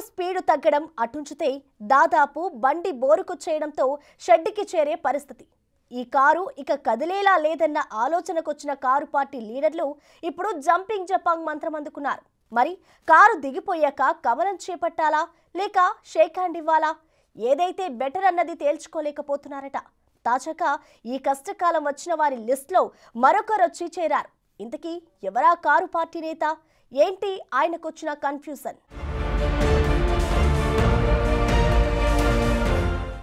Speed తగ్గడం అటుంచితే దాదాపు బండి బోరుకొచ్చేయడంతో షెడ్డుకి చేరే పరిస్థితి. ఈ కారు ఇక కదిలేలా లేదన్న ఆలోచనకొచ్చిన కారు పార్టీ లీడర్లు ఇప్పుడు జంపింగ్ జపాంగ్ మంత్రం అందుకున్నారు. మరి కారు దిగిపోయాక కమలం చేపట్టాలా లేక షేక్ హ్యాండ్ ఇవ్వాలా, ఏదైతే బెటర్ అన్నది తేల్చుకోలేకపోతున్నారట. తాజాగా ఈ కష్టకాలం వచ్చిన వారి లిస్టులో మరొకరొచ్చి చేరారు. ఇంతకీ ఎవరా కారు పార్టీ నేత, ఏంటి ఆయనకొచ్చిన కన్ఫ్యూజన్?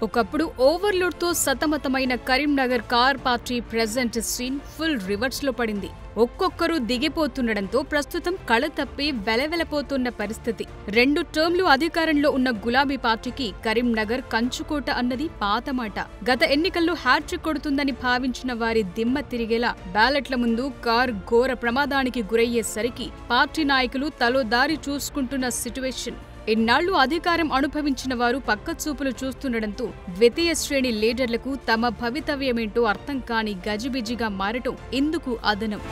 ఒకప్పుడు ఓవర్లోడ్ తో సతమతమైన Karimnagar car party present scene full reverse లో పడింది. ఒక్కొక్కరు దిగిపోతుండడంతో ప్రస్తుతం కళ తప్పి వెలవెలపోతున్న పరిస్థితి. 2 టర్మ్లు అధికారంలో ఉన్న గులాబీ పార్టీకి కరీంనగర్ కంచుకోట అన్నది పాత మాట. గత ఎన్నికల్లో హ్యాట్రిక్ కొడుతుందని భావించిన వారి దిమ్మ తిరిగేలా బ్యాలెట్ల ముందు కార్ ఘోర ప్రమాదానికి గురయ్యేసరికి పార్టీ నాయకులు తలో దారి చూసుకుంటున్న సిట్యువేషన్. ఇన్నాళ్లు అధికారం అనుభవించిన వారు పక్కచూపులు చూస్తుండడంతో ద్వితీయ శ్రేణి లీడర్లకు తమ భవితవ్యమేంటో అర్థం కాని గజిబిజిగా మారటం ఇందుకు అదనం.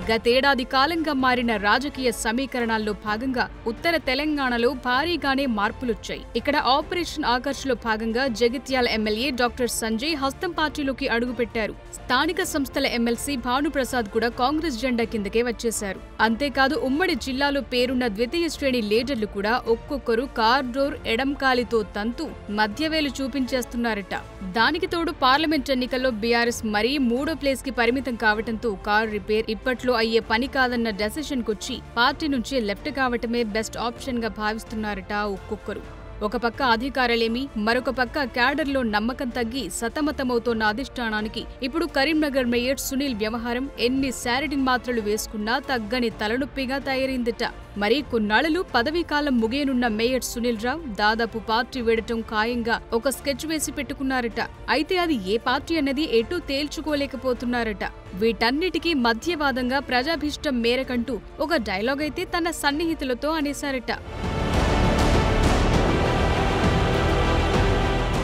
గతేడాది కాలంగా మారిన రాజకీయ సమీకరణాల్లో భాగంగా ఉత్తర తెలంగాణలో భారీగానే మార్పులొచ్చాయి. ఇక్కడ ఆపరేషన్ ఆకర్ష్లో భాగంగా జగిత్యాల ఎమ్మెల్యే డాక్టర్ సంజయ్ హస్తం పార్టీలోకి అడుగుపెట్టారు. స్థానిక సంస్థల ఎమ్మెల్సీ భానుప్రసాద్ కూడా కాంగ్రెస్ జెండా కిందకే వచ్చేశారు. అంతేకాదు ఉమ్మడి జిల్లాలో పేరున్న ద్వితీయ శ్రేణి లీడర్లు కూడా ఒక్కొక్కరు కార్ డోర్ ఎడంకాలితో తంతు మధ్యవేలు చూపించేస్తున్నారట. దానికి తోడు పార్లమెంట్ ఎన్నికల్లో బీఆర్ఎస్ మరీ 3వ ప్లేస్ కి పరిమితం కావడంతో కార్ రిపేర్ ఇప్పట్లో అయ్యే పని కాదన్న డెసిషన్ కొచ్చి పార్టీ నుంచి లెఫ్ట్ కావటమే బెస్ట్ ఆప్షన్ గా భావిస్తున్నారట ఒక్కొక్కరు. ఒక పక్క అధికారులేమి, మరొక పక్క క్యాడర్లో నమ్మకం తగ్గి సతమతమవుతోన్న అధిష్టానానికి ఇప్పుడు కరీంనగర్ మేయర్ సునీల్ వ్యవహారం ఎన్ని శారిడిన్ మాత్రలు వేసుకున్నా తగ్గని తలనొప్పిగా తయారైందట. మరి కొన్నాళ్లు పదవీకాలం ముగియనున్న మేయర్ సునీల్ రావు దాదాపు పార్టీ వీడటం ఖాయంగా ఒక స్కెచ్ వేసి పెట్టుకున్నారట. అయితే అది ఏ పార్టీ అన్నది ఎటూ తేల్చుకోలేకపోతున్నారట. వీటన్నిటికీ మధ్యవాదంగా ప్రజాభీష్టం మేరకంటూ ఒక డైలాగ్ అయితే తన సన్నిహితులతో అనేశారట.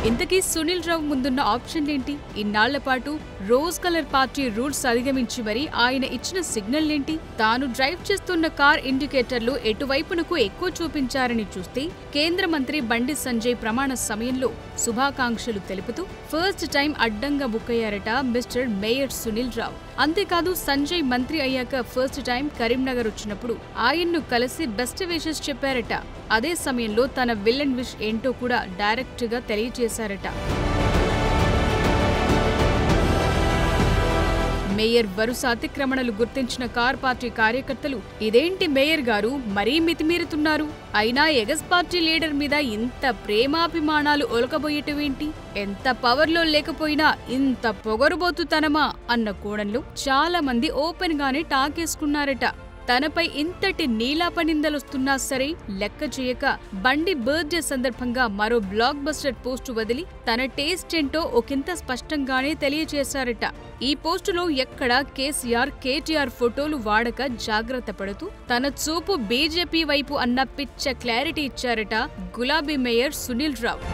ఇంతకీ సునీల్ రావు ముందున్న ఆప్షన్లేంటి? ఇన్నాళ్ల పాటు రోజ్ కలర్ పార్టీ రూల్స్ అధిగమించి మరి ఆయన ఇచ్చిన సిగ్నల్ ఏంటి? తాను డ్రైవ్ చేస్తున్న కార్ ఇండికేటర్లు ఎటువైపునకు ఎక్కువ చూపించారని చూస్తే కేంద్ర మంత్రి బండి సంజయ్ ప్రమాణ సమయంలో శుభాకాంక్షలు తెలుపుతూ ఫస్ట్ టైం అడ్డంగా book అయ్యారట mister mayor Sunil Rao. అంతేకాదు సంజయ్ మంత్రి అయ్యాక ఫస్ట్ టైం కరీంనగర్ వచ్చినప్పుడు ఆయన్ను కలిసి బెస్ట్ విషెస్ చెప్పారట. అదే సమయంలో తన విలన్ విష్ ఏంటో కూడా డైరెక్ట్ గా తెలియజేశారట. మేయర్ వరుస అతిక్రమణలు గుర్తించిన కార్ పార్టీ కార్యకర్తలు ఇదేంటి మేయర్ గారు మరీ మితిమీరుతున్నారు, అయినా ఎగస్ పార్టీ లీడర్ మీద ఇంత ప్రేమాభిమానాలు ఒలకబోయేటవేంటి, ఎంత పవర్లో లేకపోయినా ఇంత పొగరుబోతుతనమా అన్న కోణంలో చాలా మంది ఓపెన్ గానే టాకేసుకున్నారట. తనపై ఇంతటి నీలాపనిందలొస్తున్నా సరే లెక్క చేయక బండి బర్త్డే సందర్భంగా మరో బ్లాక్ బస్టర్ పోస్టు వదిలి తన టేస్ట్ ఏంటో ఒకంత స్పష్టంగానే తెలియజేశారట. ఈ పోస్టులో ఎక్కడా కేసీఆర్, కేటీఆర్ ఫోటోలు వాడక జాగ్రత్త పడుతూ తన చూపు బీజేపీ వైపు అన్న పిచ్చ క్లారిటీ ఇచ్చారట గులాబీ మేయర్ సునీల్ రావు.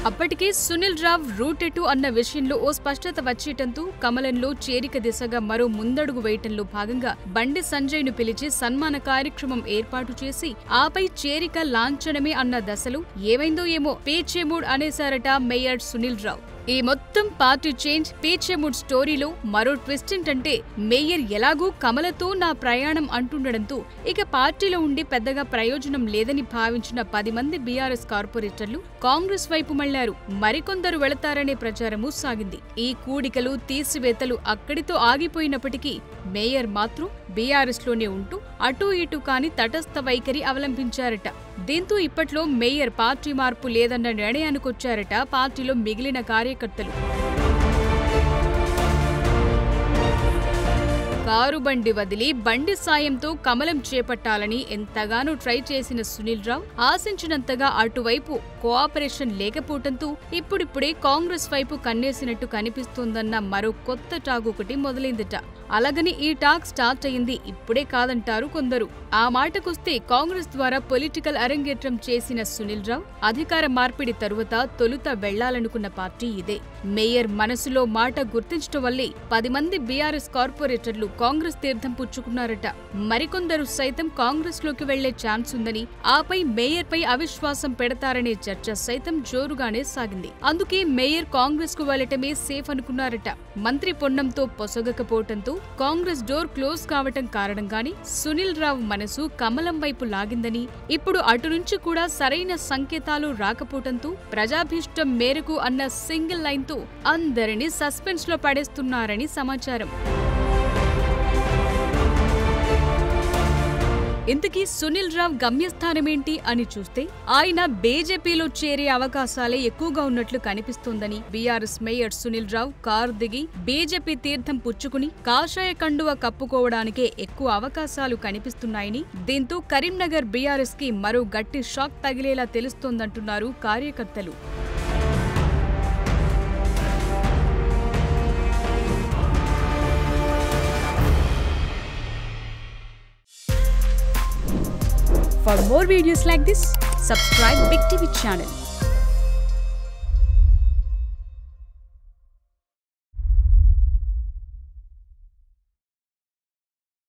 అప్పటికే సునీల్ రావ్ రూట్ ఎటు అన్న విషయంలో ఓ స్పష్టత వచ్చేటంతో కమలంలో చేరిక దిశగా మరో ముందడుగు వేయటంలో భాగంగా బండి సంజయ్ ను పిలిచి సన్మాన కార్యక్రమం ఏర్పాటు చేసి ఆపై చేరిక లాంఛనమే అన్న దశలో ఏమైందో ఏమో పేచేమూడ్ అనేశారట మేయర్ సునీల్ రావ్. ఈ మొత్తం పార్టీ చేంజ్ పేచేమూడ్ స్టోరీలో మరో ట్విస్ట్ ఏంటంటే మేయర్ ఎలాగూ కమలతో నా ప్రయాణం అంటుండడంతో ఇక పార్టీలో ఉండి పెద్దగా ప్రయోజనం లేదని భావించిన 10 మంది బీఆర్ఎస్ కార్పొరేటర్లు కాంగ్రెస్ వైపు మళ్లారు. మరికొందరు వెళతారనే ప్రచారమూ సాగింది. ఈ కూడికలు తీసివేతలు అక్కడితో ఆగిపోయినప్పటికీ మేయర్ మాత్రం బీఆర్ఎస్ లోనే ఉంటూ అటూ ఇటూ కాని తటస్థ వైఖరి అవలంబించారట. దీంతో ఇప్పట్లో మేయర్ పార్టీ మార్పు లేదన్న నిర్ణయానికొచ్చారట పార్టీలో మిగిలిన కార్యకర్తలు. కారు బండి వదిలి బండి సాయంతో కమలం చేపట్టాలని ఎంతగానో ట్రై చేసిన సునీల్ రావు ఆశించినంతగా అటువైపు కోఆపరేషన్ లేకపోవడంతో ఇప్పుడిప్పుడే కాంగ్రెస్ వైపు కన్నేసినట్టు కనిపిస్తోందన్న మరో కొత్త టాక్ ఒకటి మొదలైందట. అలాగని ఈ టాక్ స్టార్ట్ అయింది ఇప్పుడే కాదంటారు కొందరు. ఆ మాటకొస్తే కాంగ్రెస్ ద్వారా పొలిటికల్ అరంగేట్రం చేసిన సునీల్ రావు అధికార మార్పిడి తరువాత తొలుత వెళ్లాలనుకున్న పార్టీ ఇదే. మేయర్ మనసులో మాట గుర్తించడం వల్లే 10 మంది బీఆర్ఎస్ కార్పొరేటర్లు కాంగ్రెస్ తీర్థం పుచ్చుకున్నారట. మరికొందరు సైతం కాంగ్రెస్ లోకి వెళ్లే ఛాన్స్ ఉందని, ఆపై మేయర్ పై అవిశ్వాసం పెడతారనే చర్చ సైతం జోరుగానే సాగింది. అందుకే మేయర్ కాంగ్రెస్ కు వెళ్లటమే సేఫ్ అనుకున్నారట. మంత్రి పొన్నంతో పొసగకపోవటంతో కాంగ్రెస్ డోర్ క్లోజ్ కావటం కారణంగానే సునీల్ రావు మనసు కమలం వైపు లాగిందని, ఇప్పుడు అటు నుంచి కూడా సరైన సంకేతాలు రాకపోవటంతో ప్రజాభీష్టం మేరకు అన్న సింగిల్ లైన్ తో అందరినీ సస్పెన్స్ లో పడేస్తున్నారని సమాచారం. ఇంతకీ సునీల్ రావు గమ్యస్థానమేంటి అని చూస్తే ఆయన బీజేపీలో చేరే అవకాశాలే ఎక్కువగా ఉన్నట్లు కనిపిస్తోందని, BRS mayor Sunil Rao car దిగి బీజేపీ తీర్థం పుచ్చుకుని కాషాయ కండువ కప్పుకోవడానికే ఎక్కువ అవకాశాలు కనిపిస్తున్నాయని, దీంతో కరీంనగర్ బీఆర్ఎస్ కి మరో గట్టి షాక్ తగిలేలా తెలుస్తోందంటున్నారు కార్యకర్తలు. For more videos like this, subscribe Big TV channel.